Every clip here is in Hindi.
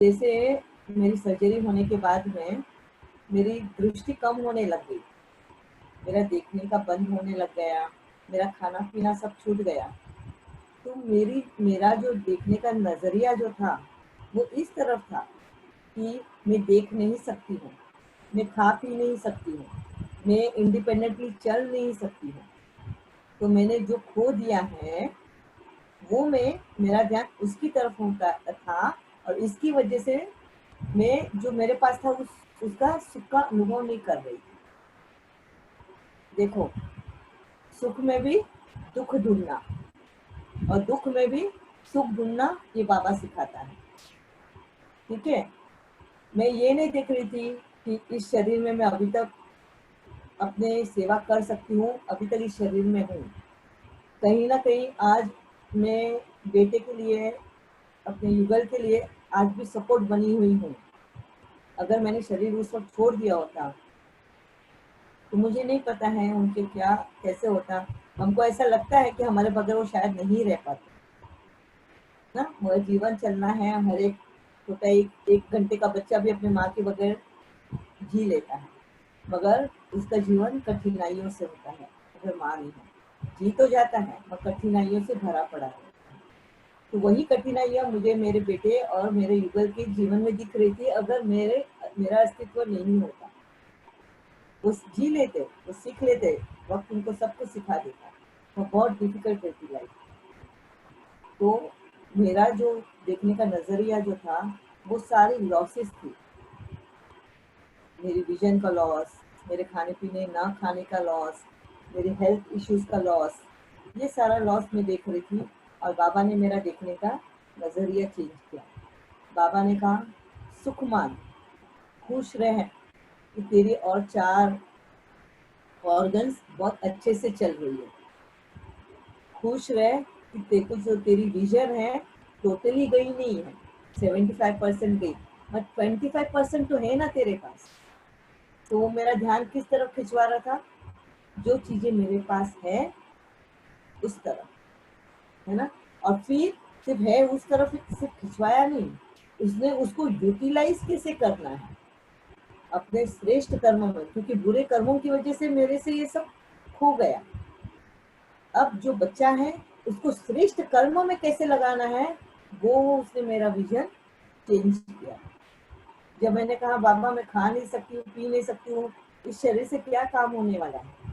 जैसे मेरी सर्जरी होने के बाद में मेरी दृष्टि कम होने लग गई, मेरा देखने का बंद होने लग गया, मेरा खाना पीना सब छूट गया। तो मेरा जो देखने का नजरिया जो था वो इस तरफ था कि मैं देख नहीं सकती हूँ, मैं खा पी नहीं सकती हूँ, मैं इंडिपेंडेंटली चल नहीं सकती हूँ। तो मैंने जो खो दिया है वो मेरा ध्यान उसकी तरफ होता था, और इसकी वजह से मैं जो मेरे पास था उसका सुख का अनुभव नहीं कर रही थी। देखो, सुख में भी दुख ढूंढना और दुख में भी सुख ढूंढना, ये बाबा सिखाता है। ठीक है, मैं ये नहीं देख रही थी कि इस शरीर में मैं अभी तक अपने सेवा कर सकती हूँ, अभी तक इस शरीर में हूँ। कहीं ना कहीं आज मैं बेटे के लिए, अपने युगल के लिए आज भी सपोर्ट बनी हुई हूँ। अगर मैंने शरीर उस वक्त छोड़ दिया होता तो मुझे नहीं पता है उनके क्या कैसे होता। हमको ऐसा लगता है कि हमारे बगैर वो शायद नहीं रह पाते ना। हमारा जीवन चलना है, हर एक छोटा एक घंटे का बच्चा भी अपने माँ के बगैर जी लेता है, मगर उसका जीवन कठिनाइयों से होता है। अगर माँ नहीं है, जी तो जाता है मगर कठिनाइयों से भरा पड़ा है। तो वही कठिनाइयाँ मुझे मेरे बेटे और मेरे युगल के जीवन में दिख रही थी। अगर मेरा अस्तित्व नहीं होता, वो जी लेते, वो सीख लेते, वक्त उनको सब कुछ सिखा देता। वो बहुत डिफिकल्ट रहती लाइफ। तो मेरा जो देखने का नजरिया जो था वो सारी लॉसेस थी। मेरी विजन का लॉस, मेरे खाने पीने ना खाने का लॉस, मेरे हेल्थ इश्यूज का लॉस, ये सारा लॉस मैं देख रही थी। और बाबा ने मेरा देखने का नजरिया चेंज किया। बाबा ने कहा, सुख मान, खुश रह कि तेरी और 4 ऑर्गन्स बहुत अच्छे से चल रही है। खुश रह कि देखो जो तेरी विजन है टोटली गई नहीं है, 75% गई, बट 25% तो है ना तेरे पास। तो वो मेरा ध्यान किस तरफ खिंचवा रहा था, जो चीजें मेरे पास है उस तरफ, है ना। और फिर सिर्फ है उस तरफ सिर्फ खिंचवाया नहीं, उसने उसको यूटिलाइज कैसे करना है अपने श्रेष्ठ कर्मों में, क्योंकि बुरे कर्मों की वजह से मेरे से ये सब खो गया। अब जो बच्चा है उसको श्रेष्ठ कर्मों में कैसे लगाना है, वो उसने मेरा विजन चेंज किया। जब मैंने कहा बाबा मैं खा नहीं सकती हूँ, पी नहीं सकती हूँ, इस शरीर से क्या काम होने वाला है,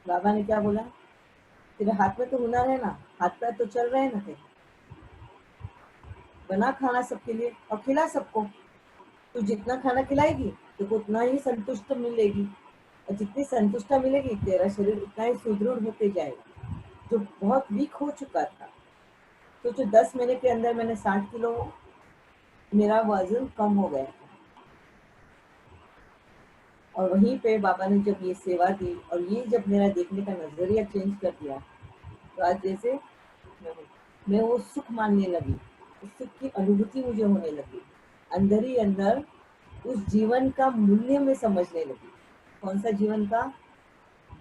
बाबा ने क्या बोला, तेरे हाथ में तो हुनर है ना, हाथ पैर तो चल रहे हैं ना तेरे, बना खाना सबके लिए और खिला सबको। तू जितना खाना खिलाएगी तो उतना ही संतुष्ट मिलेगी, और जितनी संतुष्टता मिलेगी तेरा शरीर उतना ही सुदृढ़ होते जाएगा। जो बहुत वीक हो चुका था, तो जो 10 महीने के अंदर मैंने 60 किलो मेरा वजन कम हो गया था। और वहीं पे बाबा ने जब ये सेवा दी और ये जब मेरा देखने का नजरिया चेंज कर दिया, तो आज जैसे मैं वो सुख मानने लगी, उस सुख की अनुभूति मुझे होने लगी, अंदर ही अंदर उस जीवन का मूल्य में समझने लगी। कौन सा जीवन का,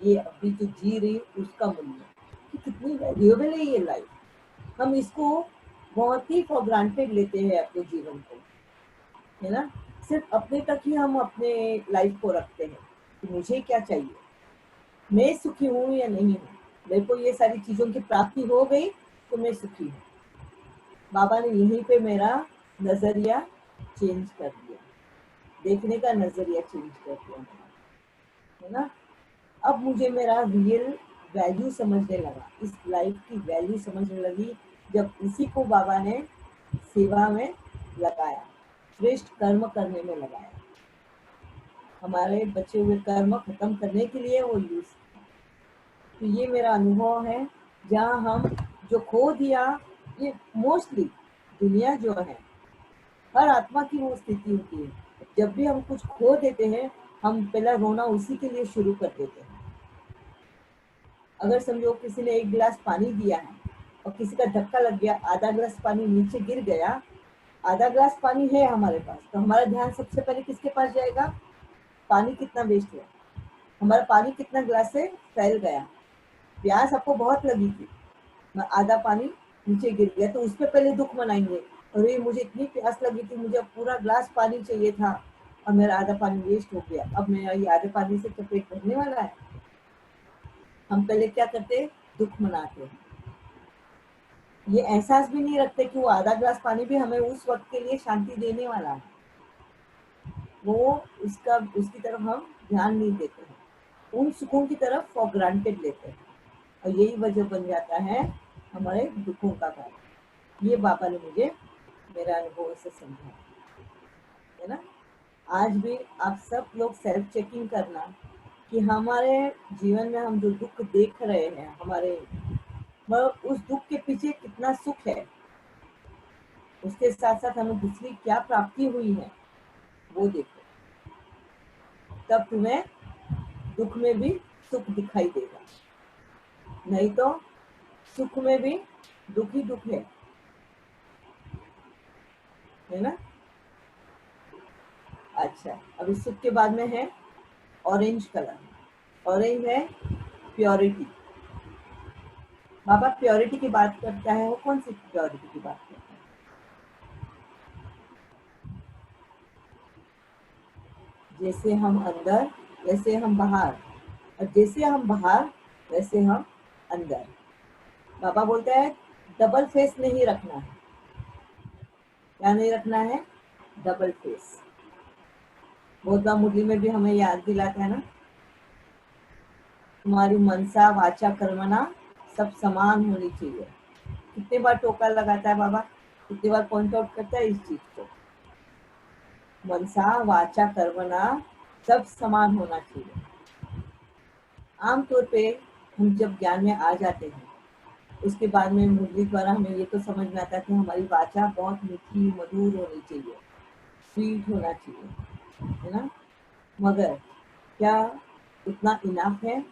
ये अभी जो जी रही उसका मूल्य, कि कितनी वैल्यूएबल है ये लाइफ। हम इसको बहुत ही फॉर ग्रांटेड लेते हैं अपने जीवन को, है ना। सिर्फ अपने तक ही हम अपने लाइफ को रखते हैं कि मुझे क्या चाहिए, मैं सुखी हूँ या नहीं हूँ, मेरे को ये सारी चीजों की प्राप्ति हो गई तो मैं सुखी हूँ। बाबा ने यहीं पे मेरा नजरिया चेंज कर दिया, देखने का नजरिया चेंज कर दिया, है ना। अब मुझे मेरा रियल वैल्यू समझने लगा, इस लाइफ की वैल्यू समझने लगी, जब इसी को बाबा ने सेवा में लगाया, श्रेष्ठ कर्म करने में लगाया। हमारे बचे हुए कर्म खत्म करने के लिए वो यूज। तो ये मेरा अनुभव है, जहाँ हम जो खो दिया, ये मोस्टली दुनिया जो है, हर आत्मा की वो स्थिति होती है। जब भी हम कुछ खो देते हैं, हम पहला रोना उसी के लिए शुरू कर देते हैं। अगर समझो किसी ने 1 गिलास पानी दिया है और किसी का धक्का लग गया, आधा गिलास पानी नीचे गिर गया, आधा गिलास पानी है हमारे पास, तो हमारा ध्यान सबसे पहले किसके पास जाएगा, पानी कितना वेस्ट हुआ, हमारा पानी कितना गिलास से फैल गया। प्यास आपको बहुत लगी थी, आधा पानी नीचे गिर गया, तो उस पर पहले दुख मनाएंगे अरे मुझे इतनी प्यास लगी थी, मुझे पूरा ग्लास पानी चाहिए था और मेरा आधा पानी वेस्ट हो गया। अब मेरा ये आधे पानी से तो पेट भरने वाला है। हम पहले क्या करते, दुख मनाते, ये एहसास भी नहीं रखते कि वो आधा ग्लास पानी भी हमें उस वक्त के लिए शांति देने वाला है। वो उसकी तरफ हम ध्यान नहीं देते हैं, उन सुखों की तरफ फॉर ग्रांटेड लेते हैं, और यही वजह बन जाता है हमारे दुखों का कारण। ये बाबा ने मुझे मेरा अनुभव से समझा है ना। आज भी आप सब लोग सेल्फ चेकिंग करना कि हमारे जीवन में हम जो दुख देख रहे हैं, हमारे उस दुख के पीछे कितना सुख है, उसके साथ साथ हमें दूसरी क्या प्राप्ति हुई है वो देखो, तब तुम्हें दुख में भी सुख दिखाई देगा। नहीं तो सुख में भी दुख ही दुख है ना। अच्छा, अभी सुख के बाद में है ऑरेंज कलर। ऑरेंज है प्योरिटी। बाबा प्योरिटी की बात करता है, वो कौन सी प्योरिटी की बात करता है? जैसे हम अंदर वैसे हम बाहर, और जैसे हम बाहर वैसे हम अंदर। बाबा बोलता है डबल फेस नहीं रखना है। क्या नहीं रखना है? Double face. बहुत बार मुरली में भी हमें याद दिलाता है ना, तुम्हारी मनसा वाचा कर्मणा सब समान होनी चाहिए। कितने बार टोका लगाता है बाबा, कितने बार पॉइंट आउट करता है इस चीज को। मनसा वाचा कर्मणा सब समान होना चाहिए। आमतौर पे हम जब ज्ञान में आ जाते हैं, उसके बाद में मुरली द्वारा हमें ये तो समझ में आता है कि हमारी वाचा बहुत मीठी मधुर होनी चाहिए, स्वीट होना चाहिए, है ना। मगर क्या उतना इनफ है?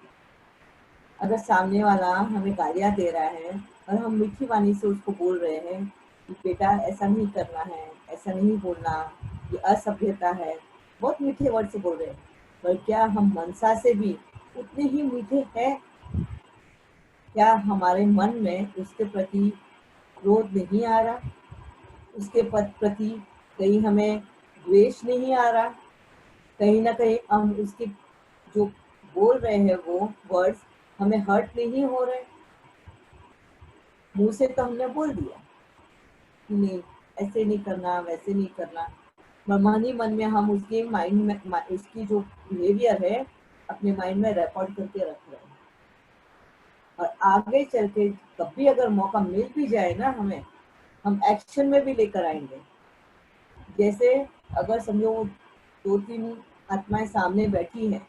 अगर सामने वाला हमें गालियां दे रहा है और हम मीठी वाणी से उसको बोल रहे हैं कि बेटा ऐसा नहीं करना है, ऐसा नहीं बोलना, ये असभ्यता है, बहुत मीठे वर्ड से बोल रहे हैं, पर क्या हम मनसा से भी उतने ही मीठे हैं? क्या हमारे मन में उसके प्रति क्रोध नहीं आ रहा? उसके प्रति कहीं हमें द्वेष नहीं आ रहा? कहीं ना कहीं हम उसके जो बोल रहे हैं वो वर्ड्स हमें हर्ट नहीं हो रहे? मुंह से तो हमने बोल दिया कि नहीं ऐसे नहीं करना, वैसे नहीं करना, पर मन ही मन में हम उसके माइंड में उसकी जो बिहेवियर है अपने माइंड में रिकॉर्ड करके रख रहे हैं। और आगे चल के कभी अगर मौका मिल भी जाए ना हमें, हम एक्शन में भी लेकर आएंगे। जैसे अगर समझो 2-3 आत्माएं सामने बैठी हैं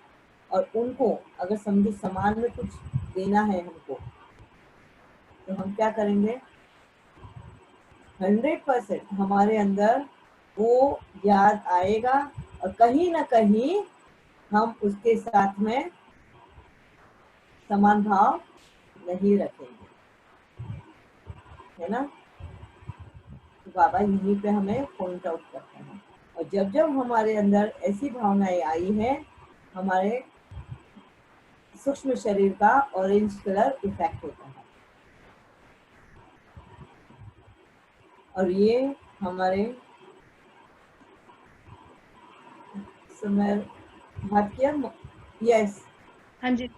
और उनको अगर समझो समाज में कुछ देना है हमको, तो हम क्या करेंगे? 100% हमारे अंदर वो याद आएगा और कहीं ना कहीं हम उसके साथ में समान भाव नहीं रखेंगे, है ना। तो बाबा यहीं पे हमें पॉइंट आउट करते हैं। और जब जब हमारे अंदर ऐसी भावनाएं आई हैं, हमारे सूक्ष्म शरीर का ऑरेंज कलर इफेक्ट होता है। और ये हमारे समय बात किया। यस, हाँ जी।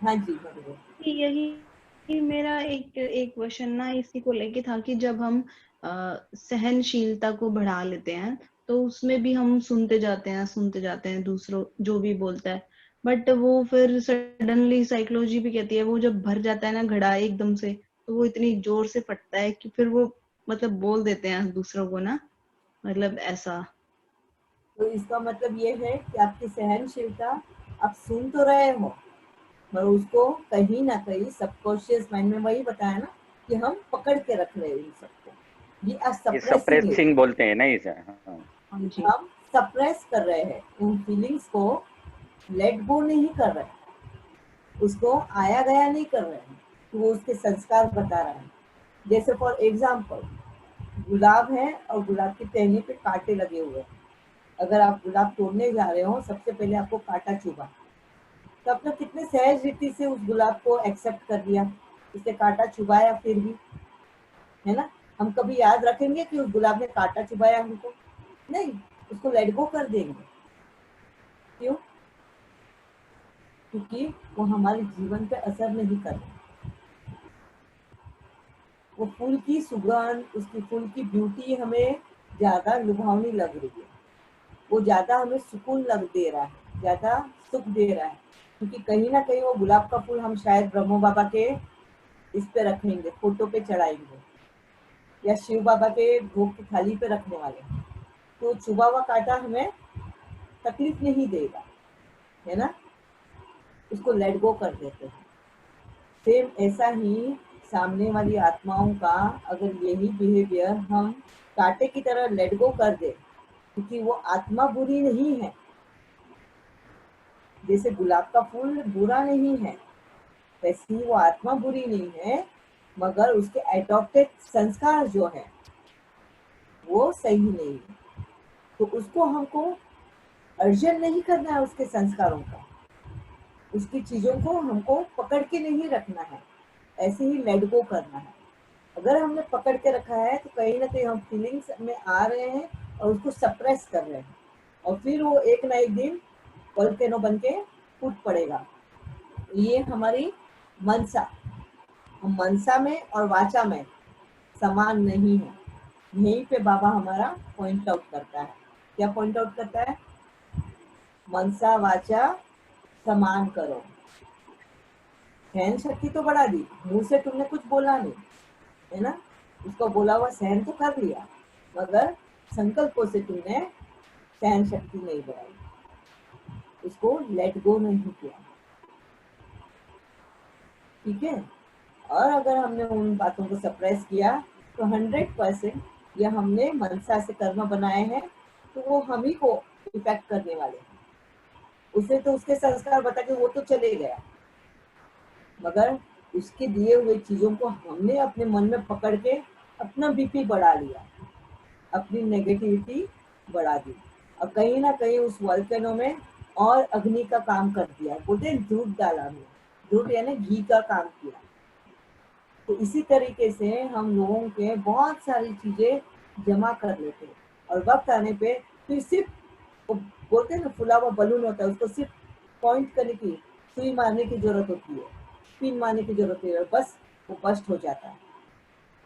हाँ जी बरोबर। यही मेरा एक एक क्वेश्चन ना इसी को लेके था कि जब हम सहनशीलता को बढ़ा लेते हैं तो उसमें भी हम सुनते जाते हैं दूसरों जो भी बोलता है, बट वो फिर सडनली साइकोलॉजी भी कहती है वो जब भर जाता है ना घड़ा एकदम से, तो वो इतनी जोर से फटता है कि फिर वो मतलब बोल देते हैं दूसरों को ना, मतलब ऐसा। तो इसका मतलब ये है कि आपकी सहनशीलता, आप सुन तो रहे हो पर उसको कहीं ना कहीं सबकॉन्शियस माइंड में, वही बताया ना कि हम पकड़ के रख रहे हैं इन सबको। ये ये सप्रेसिंग है, सप्रेसिंग बोलते हैं ना इसे। हाँ। हाँ जी। हम सप्रेस कर रहे हैं उन फीलिंग्स को, लेट गो नहीं कर रहे, उसको आया गया नहीं कर रहे हैं, तो वो उसके संस्कार बता रहा है। जैसे फॉर एग्जाम्पल गुलाब है और गुलाब की टहनी पे कांटे लगे हुए हैं। अगर आप गुलाब तोड़ने जा रहे हो, सबसे पहले आपको कांटा चुभा, तो आपने कितने सहज रीति से उस गुलाब को एक्सेप्ट कर लिया, उसे कांटा चुभाया फिर भी, है ना। हम कभी याद रखेंगे कि उस गुलाब ने कांटा चुभाया हमको? नहीं, उसको लेट गो कर देंगे। क्यों? क्योंकि वो हमारे जीवन पे असर नहीं कर रहा। वो फूल की सुगंध, उसकी फूल की ब्यूटी हमें ज्यादा लुभावनी लग रही है, वो ज्यादा हमें सुकून लग दे रहा है, ज्यादा सुख दे रहा है, क्योंकि कहीं ना कहीं वो गुलाब का फूल हम शायद ब्रह्मो बाबा के इस पे रखेंगे, फोटो पे चढ़ाएंगे, या शिव बाबा के भोग की थाली पे रखने वाले, तो चुभा हुआ कांटा हमें तकलीफ नहीं देगा, है ना, उसको लेट गो कर देते हैं। सेम ऐसा ही सामने वाली आत्माओं का अगर यही बिहेवियर हम कांटे की तरह लेट गो कर दे, क्योंकि वो आत्मा बुरी नहीं है, जैसे गुलाब का फूल बुरा नहीं है वैसे ही वो आत्मा बुरी नहीं है, मगर उसके एडॉप्टेड संस्कार जो है वो सही नहीं है। तो उसको हमको अर्जन नहीं करना है, उसके संस्कारों का, उसकी चीजों को हमको पकड़ के नहीं रखना है, ऐसे ही लेट गो करना है। अगर हमने पकड़ के रखा है तो कहीं ना कहीं हम फीलिंग्स में आ रहे हैं और उसको सप्रेस कर रहे हैं, और फिर वो एक ना एक दिन वोल्केनो बन के फूट पड़ेगा। ये हमारी मनसा, हम मनसा में और वाचा में समान नहीं है। यहीं पे बाबा हमारा पॉइंट आउट करता है। क्या पॉइंट आउट करता है? मनसा वाचा समान करो। सहन शक्ति तो बढ़ा दी, मुंह से तुमने कुछ बोला नहीं, है ना, उसको बोला हुआ सहन तो कर लिया, मगर संकल्पों से तुमने सहन शक्ति नहीं बढ़ाई, उसको लेट गो नहीं किया। ठीक है। और अगर हमने उन बातों को सप्रेस किया तो 100% या हमने मनसा से कर्म बनाए हैं तो वो हम ही को इफेक्ट करने वाले हैं। उसे तो उसके संस्कार बता के वो तो चले गया, मगर उसके दिए हुए चीजों को हमने अपने मन में पकड़ के अपना बीपी बढ़ा लिया, अपनी नेगेटिविटी बढ़ा दी, और कहीं ना कहीं उस वोल्केनो में और अग्नि का काम कर दिया। बोलते हैं दूध डाला में, दूध यानी घी का काम किया। तो इसी तरीके से हम लोगों के बहुत सारी चीजें जमा कर लेते हैं, और वक्त आने पे फिर सिर्फ वो बोलते हैं ना फुला हुआ बलून होता है, उसको सिर्फ पॉइंट करने की, सुई मारने की जरूरत होती है, पिन मारने की जरूरत है, बस वो बस्ट हो जाता है।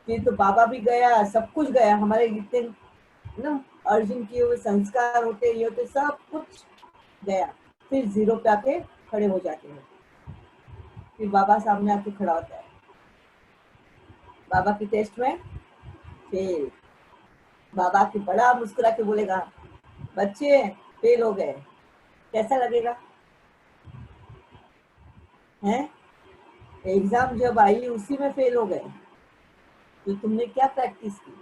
फिर तो बाबा भी गया, सब कुछ गया, हमारे इतने ना अर्जुन किए हुए संस्कार होते, ये होते, सब कुछ गया, फिर जीरो पे आके खड़े हो जाते हैं। फिर बाबा सामने आके खड़ा होता है, बाबा की टेस्ट में फेल। बाबा की बड़ा मुस्कुरा के बोलेगा, बच्चे फेल हो गए, कैसा लगेगा? हैं? एग्जाम जब आई उसी में फेल हो गए, तो तुमने क्या प्रैक्टिस की?